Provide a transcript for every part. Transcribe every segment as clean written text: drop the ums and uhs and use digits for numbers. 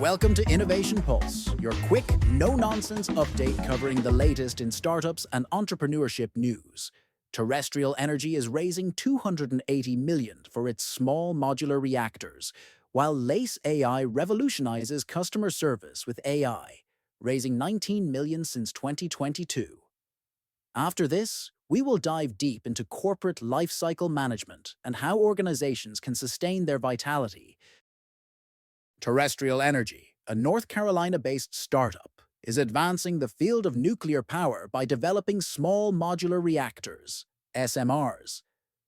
Welcome to Innovation Pulse, your quick, no-nonsense update covering the latest in startups and entrepreneurship news. Terrestrial Energy is raising $280 million for its small modular reactors, while Lace AI revolutionizes customer service with AI, raising $19 million since 2022. After this, we will dive deep into corporate lifecycle management and how organizations can sustain their vitality. Terrestrial Energy, a North Carolina-based startup, is advancing the field of nuclear power by developing small modular reactors, SMRs,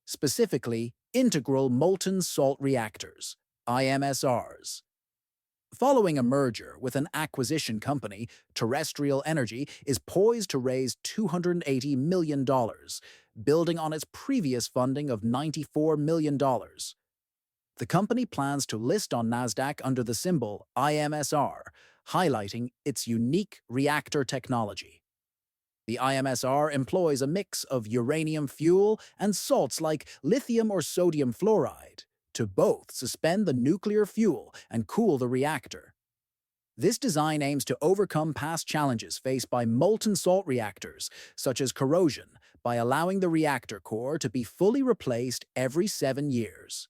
specifically integral molten salt reactors, IMSRs. Following a merger with an acquisition company, Terrestrial Energy is poised to raise $280 million, building on its previous funding of $94 million. The company plans to list on Nasdaq under the symbol IMSR, highlighting its unique reactor technology. The IMSR employs a mix of uranium fuel and salts like lithium or sodium fluoride to both suspend the nuclear fuel and cool the reactor. This design aims to overcome past challenges faced by molten salt reactors, such as corrosion, by allowing the reactor core to be fully replaced every 7 years.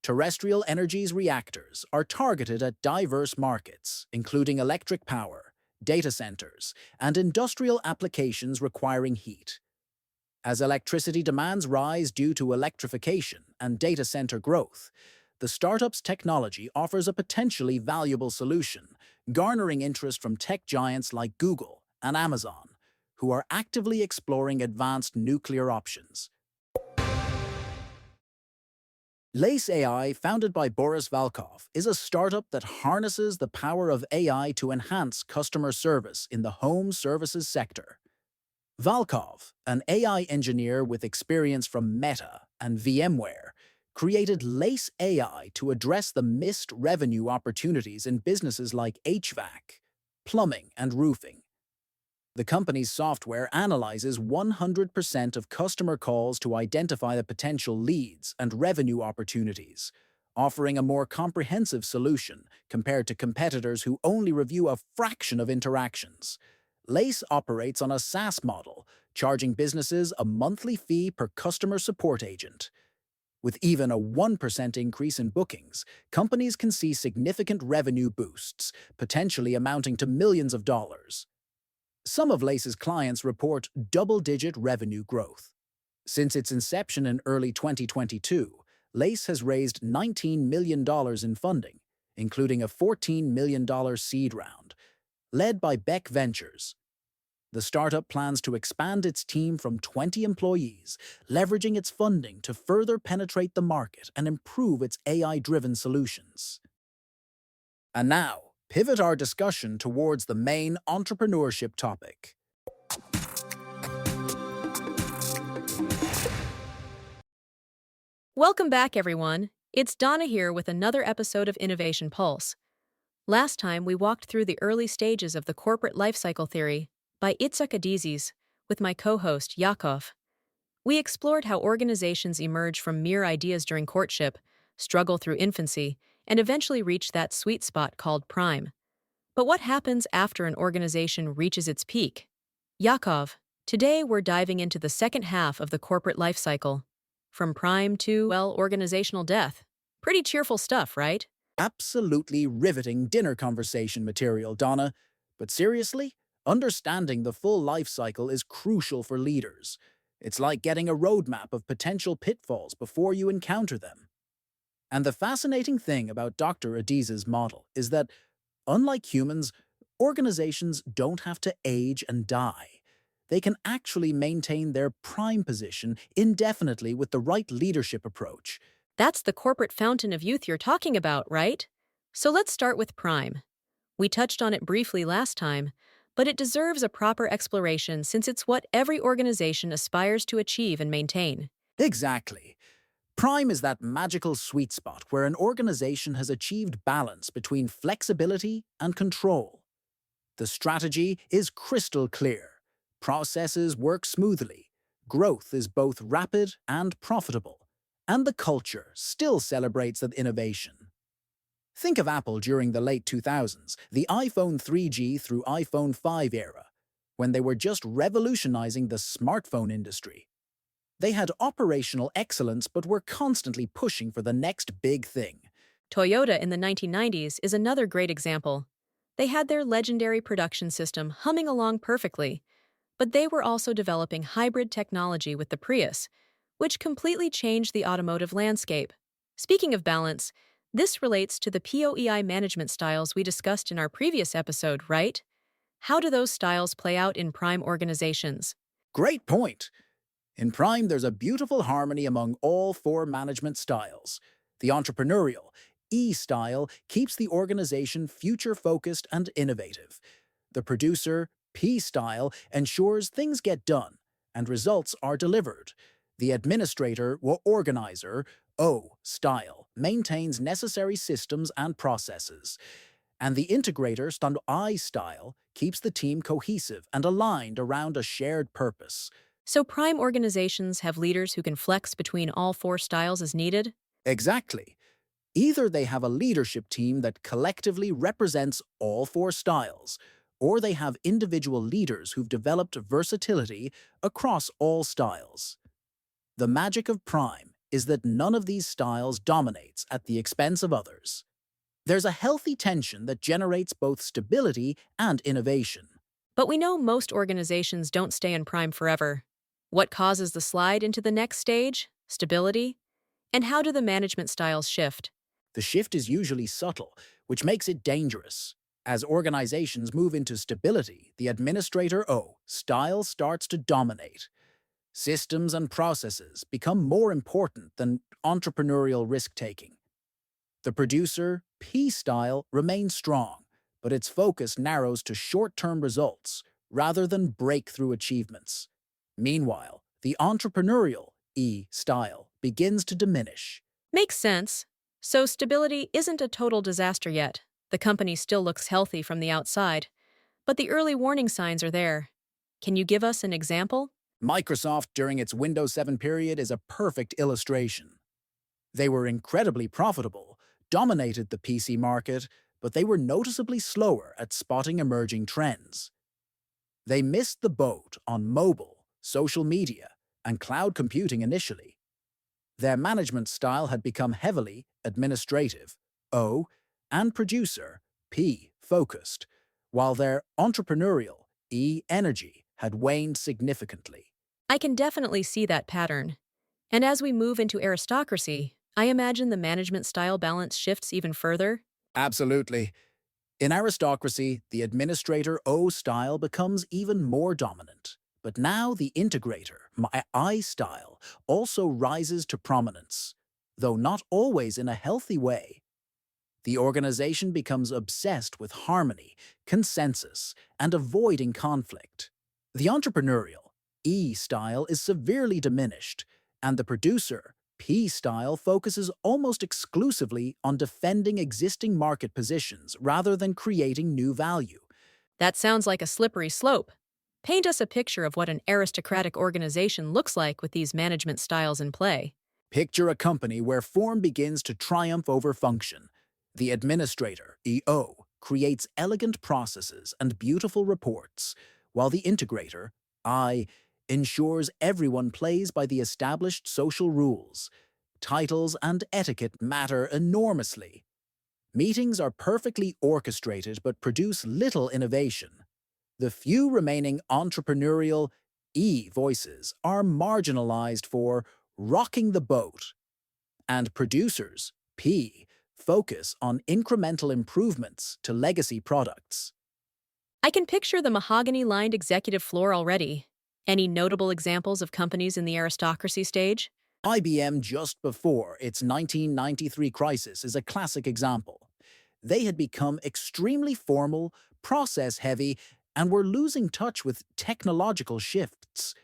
Terrestrial Energy's reactors are targeted at diverse markets, including electric power, data centers, and industrial applications requiring heat. As electricity demands rise due to electrification and data center growth, the startup's technology offers a potentially valuable solution, garnering interest from tech giants like Google and Amazon, who are actively exploring advanced nuclear options. Lace AI, founded by Boris Valkov, is a startup that harnesses the power of AI to enhance customer service in the home services sector. Valkov, an AI engineer with experience from Meta and VMware, created Lace AI to address the missed revenue opportunities in businesses like HVAC, plumbing, and roofing. The company's software analyzes 100% of customer calls to identify the potential leads and revenue opportunities, offering a more comprehensive solution compared to competitors who only review a fraction of interactions. Lace operates on a SaaS model, charging businesses a monthly fee per customer support agent. With even a 1% increase in bookings, companies can see significant revenue boosts, potentially amounting to millions of dollars. Some of Lace's clients report double-digit revenue growth. Since its inception in early 2022, Lace has raised $19 million in funding, including a $14 million seed round, led by Beck Ventures. The startup plans to expand its team from 20 employees, leveraging its funding to further penetrate the market and improve its AI-driven solutions. And now, pivot our discussion towards the main entrepreneurship topic. Welcome back, everyone. It's Donna here with another episode of Innovation Pulse. Last time, we walked through the early stages of the corporate lifecycle theory by Adizes with my co-host, Yakov. We explored how organizations emerge from mere ideas during courtship, struggle through infancy, and eventually reach that sweet spot called Priime. But what happens after an organization reaches its peak? Yakov, today we're diving into the second half of the corporate lifecycle. From Priime to, well, organizational death. Pretty cheerful stuff, right? Absolutely riveting dinner conversation material, Donna. But seriously, understanding the full life cycle is crucial for leaders. It's like getting a roadmap of potential pitfalls before you encounter them. And the fascinating thing about Dr. Adizes' model is that, unlike humans, organizations don't have to age and die. They can actually maintain their prime position indefinitely with the right leadership approach. That's the corporate fountain of youth you're talking about, right? So let's start with Priime. We touched on it briefly last time, but it deserves a proper exploration since it's what every organization aspires to achieve and maintain. Exactly. Priime is that magical sweet spot where an organization has achieved balance between flexibility and control. The strategy is crystal clear. Processes work smoothly. Growth is both rapid and profitable. And the culture still celebrates that innovation. Think of Apple during the late 2000s, the iPhone 3G through iPhone 5 era, when they were just revolutionizing the smartphone industry. They had operational excellence but were constantly pushing for the next big thing. Toyota in the 1990s is another great example. They had their legendary production system humming along perfectly, but they were also developing hybrid technology with the Prius, which completely changed the automotive landscape. Speaking of balance, this relates to the POEI management styles we discussed in our previous episode, right? How do those styles play out in prime organizations? Great point! In Prime, there's a beautiful harmony among all four management styles. The entrepreneurial, E style, keeps the organization future-focused and innovative. The producer, P style, ensures things get done and results are delivered. The administrator or organizer, O style, maintains necessary systems and processes. And the integrator, stand I style, keeps the team cohesive and aligned around a shared purpose. So, prime organizations have leaders who can flex between all four styles as needed? Exactly. Either they have a leadership team that collectively represents all four styles, or they have individual leaders who've developed versatility across all styles. The magic of Prime is that none of these styles dominates at the expense of others. There's a healthy tension that generates both stability and innovation. But we know most organizations don't stay in prime forever. What causes the slide into the next stage? Stability? And how do the management styles shift? The shift is usually subtle, which makes it dangerous. As organizations move into stability, the administrator O style starts to dominate. Systems and processes become more important than entrepreneurial risk-taking. The producer P style remains strong, but its focus narrows to short-term results rather than breakthrough achievements. Meanwhile, the entrepreneurial E style begins to diminish. Makes sense. So, stability isn't a total disaster yet. The company still looks healthy from the outside, but the early warning signs are there. Can you give us an example? Microsoft during its Windows 7 period is a perfect illustration. They were incredibly profitable, dominated the PC market, but they were noticeably slower at spotting emerging trends. They missed the boat on mobile, social media, and cloud computing initially. Their management style had become heavily administrative, O, and producer, P, focused, while their entrepreneurial, E, energy, had waned significantly. I can definitely see that pattern. And as we move into aristocracy, I imagine the management style balance shifts even further. Absolutely. In aristocracy, the administrator O style becomes even more dominant. But now the integrator, my I style, also rises to prominence, though not always in a healthy way. The organization becomes obsessed with harmony, consensus, and avoiding conflict. The entrepreneurial, E style, is severely diminished, and the producer, P style, focuses almost exclusively on defending existing market positions rather than creating new value. That sounds like a slippery slope. Paint us a picture of what an aristocratic organization looks like with these management styles in play. Picture a company where form begins to triumph over function. The administrator, EO, creates elegant processes and beautiful reports, while the integrator, I, ensures everyone plays by the established social rules. Titles and etiquette matter enormously. Meetings are perfectly orchestrated but produce little innovation. The few remaining entrepreneurial E voices are marginalized for rocking the boat, and producers, P, focus on incremental improvements to legacy products. I can picture the mahogany-lined executive floor already. Any notable examples of companies in the aristocracy stage? IBM just before its 1993 crisis is a classic example. They had become extremely formal, process-heavy, and were losing touch with technological shifts.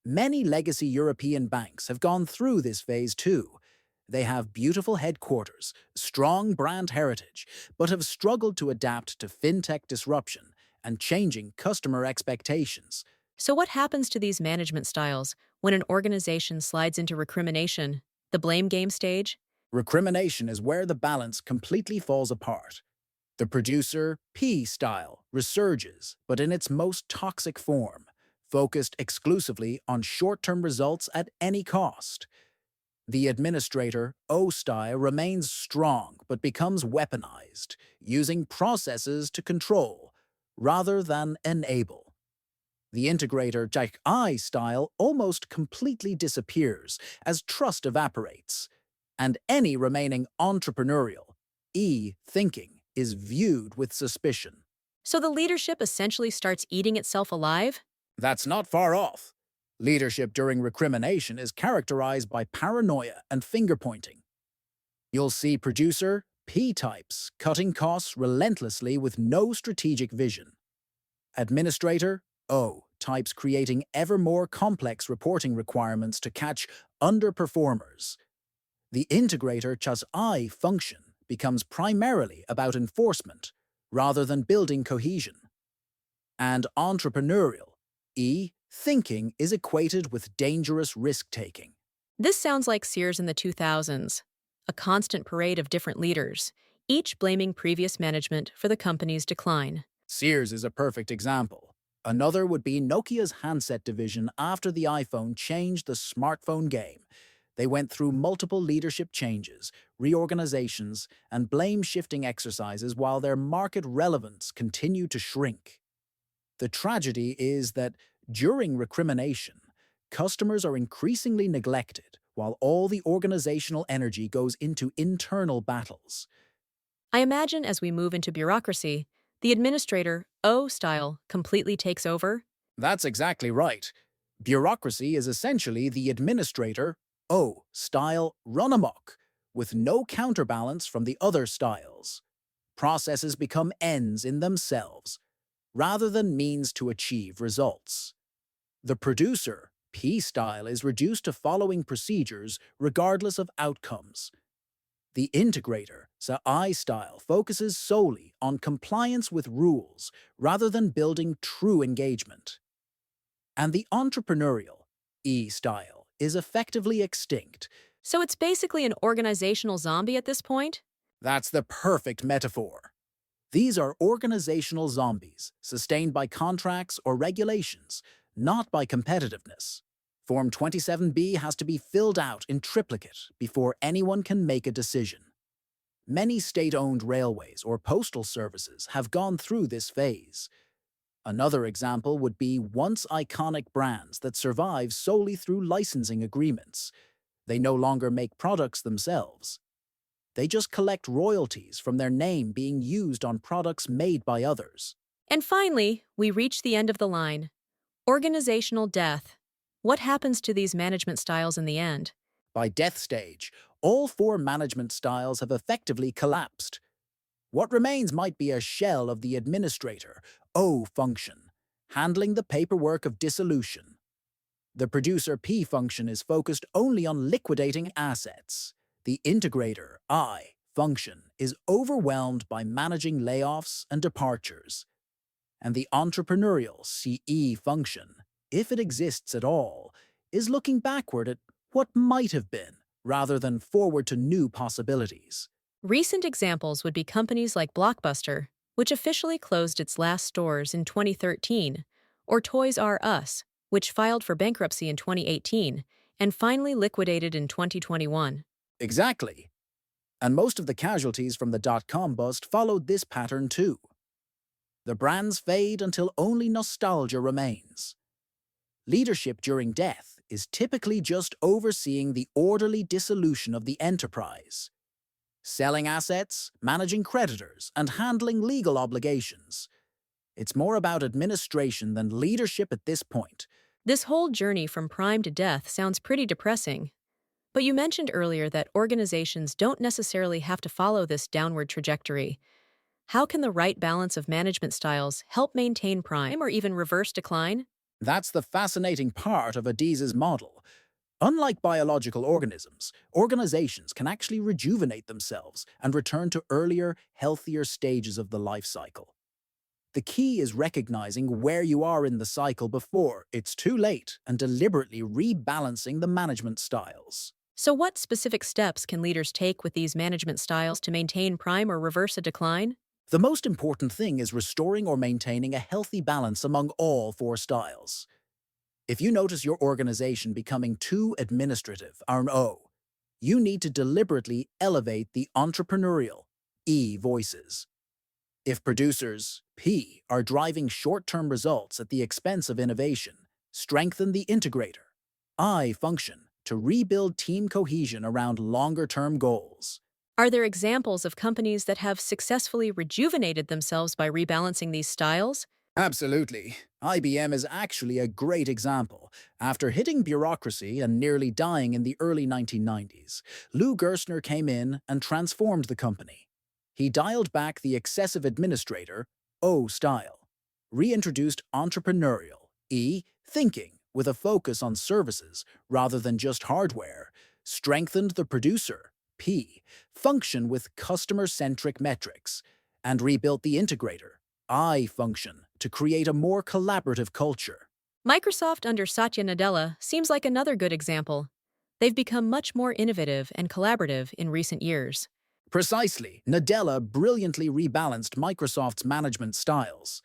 Many legacy European banks have gone through this phase too. They have beautiful headquarters, strong brand heritage, but have struggled to adapt to fintech disruption and changing customer expectations. So, what happens to these management styles when an organization slides into recrimination, the blame game stage? Recrimination is where the balance completely falls apart. The producer P style resurges, but in its most toxic form, focused exclusively on short-term results at any cost. The administrator O style remains strong but becomes weaponized, using processes to control rather than enable. The integrator Jack I style almost completely disappears as trust evaporates, and any remaining entrepreneurial E thinking is viewed with suspicion. So the leadership essentially starts eating itself alive? That's not far off. Leadership during recrimination is characterized by paranoia and finger-pointing. You'll see producer P-types cutting costs relentlessly with no strategic vision. Administrator O-types creating ever more complex reporting requirements to catch underperformers. The integrator Chas I function becomes primarily about enforcement rather than building cohesion. And entrepreneurial thinking is equated with dangerous risk-taking. This sounds like Sears in the 2000s, a constant parade of different leaders, each blaming previous management for the company's decline. Sears is a perfect example. Another would be Nokia's handset division after the iPhone changed the smartphone game. They went through multiple leadership changes, reorganizations, and blame-shifting exercises while their market relevance continued to shrink. The tragedy is that during recrimination, customers are increasingly neglected while all the organizational energy goes into internal battles. I imagine as we move into bureaucracy, the administrator, O style, completely takes over. That's exactly right. Bureaucracy is essentially the administrator, O style, run amok, with no counterbalance from the other styles. Processes become ends in themselves, rather than means to achieve results. The producer, P style, is reduced to following procedures regardless of outcomes. The integrator, I style, focuses solely on compliance with rules rather than building true engagement. And the entrepreneurial, E style, is effectively extinct. So it's basically an organizational zombie at this point? That's the perfect metaphor. These are organizational zombies, sustained by contracts or regulations, not by competitiveness. Form 27B has to be filled out in triplicate before anyone can make a decision. Many state-owned railways or postal services have gone through this phase. Another example would be once iconic brands that survive solely through licensing agreements. They no longer make products themselves. They just collect royalties from their name being used on products made by others. And finally, we reach the end of the line. Organizational death. What happens to these management styles in the end? By death stage, all four management styles have effectively collapsed. What remains might be a shell of the administrator, O function, handling the paperwork of dissolution. The producer P function is focused only on liquidating assets. The integrator I function is overwhelmed by managing layoffs and departures. And the entrepreneurial CE function, if it exists at all, is looking backward at what might have been, rather than forward to new possibilities. Recent examples would be companies like Blockbuster, which officially closed its last stores in 2013, or Toys R Us, which filed for bankruptcy in 2018 and finally liquidated in 2021. Exactly. And most of the casualties from the dot-com bust followed this pattern too. The brands fade until only nostalgia remains. Leadership during death is typically just overseeing the orderly dissolution of the enterprise. Selling assets, managing creditors, and handling legal obligations. It's more about administration than leadership at this point. This whole journey from Priime to death sounds pretty depressing. But you mentioned earlier that organizations don't necessarily have to follow this downward trajectory. How can the right balance of management styles help maintain Priime or even reverse decline? That's the fascinating part of Adizes' model. Unlike biological organisms, organizations can actually rejuvenate themselves and return to earlier, healthier stages of the life cycle. The key is recognizing where you are in the cycle before it's too late and deliberately rebalancing the management styles. So, what specific steps can leaders take with these management styles to maintain prime or reverse a decline? The most important thing is restoring or maintaining a healthy balance among all four styles. If you notice your organization becoming too administrative, or you need to deliberately elevate the entrepreneurial voices. If producers are driving short-term results at the expense of innovation, strengthen the integrator function to rebuild team cohesion around longer-term goals. Are there examples of companies that have successfully rejuvenated themselves by rebalancing these styles? Absolutely. IBM is actually a great example. After hitting bureaucracy and nearly dying in the early 1990s, Lou Gerstner came in and transformed the company. He dialed back the excessive administrator style, reintroduced entrepreneurial thinking with a focus on services rather than just hardware, strengthened the producer function with customer-centric metrics, and rebuilt the integrator function to create a more collaborative culture. Microsoft under Satya Nadella seems like another good example. They've become much more innovative and collaborative in recent years. Precisely, Nadella brilliantly rebalanced Microsoft's management styles.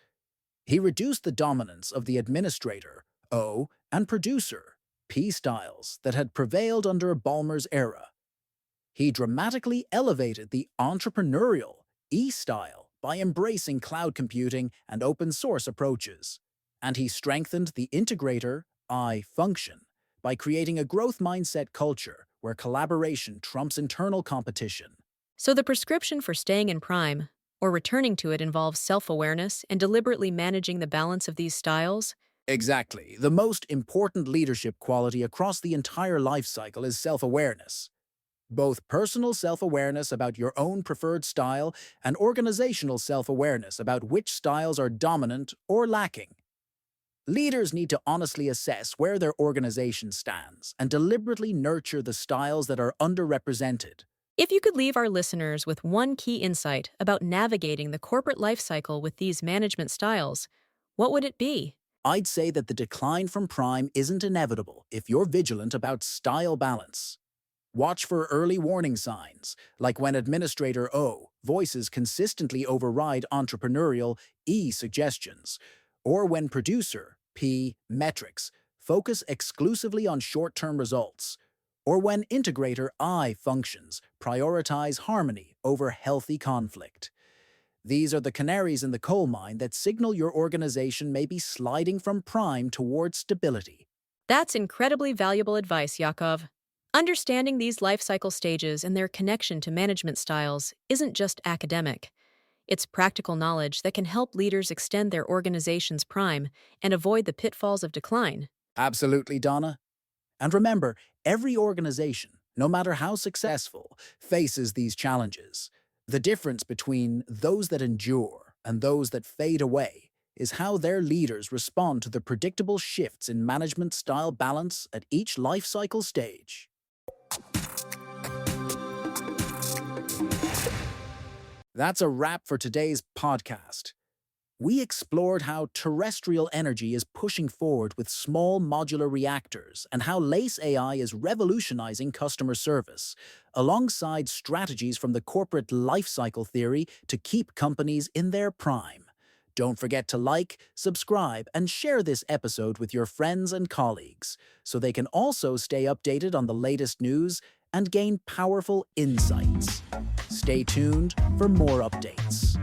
He reduced the dominance of the administrator and producer styles that had prevailed under Ballmer's era. He dramatically elevated the entrepreneurial style by embracing cloud computing and open-source approaches. And he strengthened the integrator function by creating a growth mindset culture where collaboration trumps internal competition. So, the prescription for staying in prime, or returning to it, involves self awareness and deliberately managing the balance of these styles? Exactly. The most important leadership quality across the entire life cycle is self-awareness. Both personal self-awareness about your own preferred style and organizational self-awareness about which styles are dominant or lacking. Leaders need to honestly assess where their organization stands and deliberately nurture the styles that are underrepresented. If you could leave our listeners with one key insight about navigating the corporate life cycle with these management styles, what would it be? I'd say that the decline from Prime isn't inevitable if you're vigilant about style balance. Watch for early warning signs, like when Administrator voices consistently override entrepreneurial suggestions, or when Producer metrics focus exclusively on short-term results, or when Integrator functions prioritize harmony over healthy conflict. These are the canaries in the coal mine that signal your organization may be sliding from Prime toward stability. That's incredibly valuable advice, Yakov. Understanding these life cycle stages and their connection to management styles isn't just academic. It's practical knowledge that can help leaders extend their organization's prime and avoid the pitfalls of decline. Absolutely, Donna. And remember, every organization, no matter how successful, faces these challenges. The difference between those that endure and those that fade away is how their leaders respond to the predictable shifts in management style balance at each life cycle stage. That's a wrap for today's podcast. We explored how terrestrial energy is pushing forward with small modular reactors and how Lace AI is revolutionizing customer service, alongside strategies from the corporate lifecycle theory to keep companies in their prime. Don't forget to like, subscribe, and share this episode with your friends and colleagues so they can also stay updated on the latest news and gain powerful insights. Stay tuned for more updates.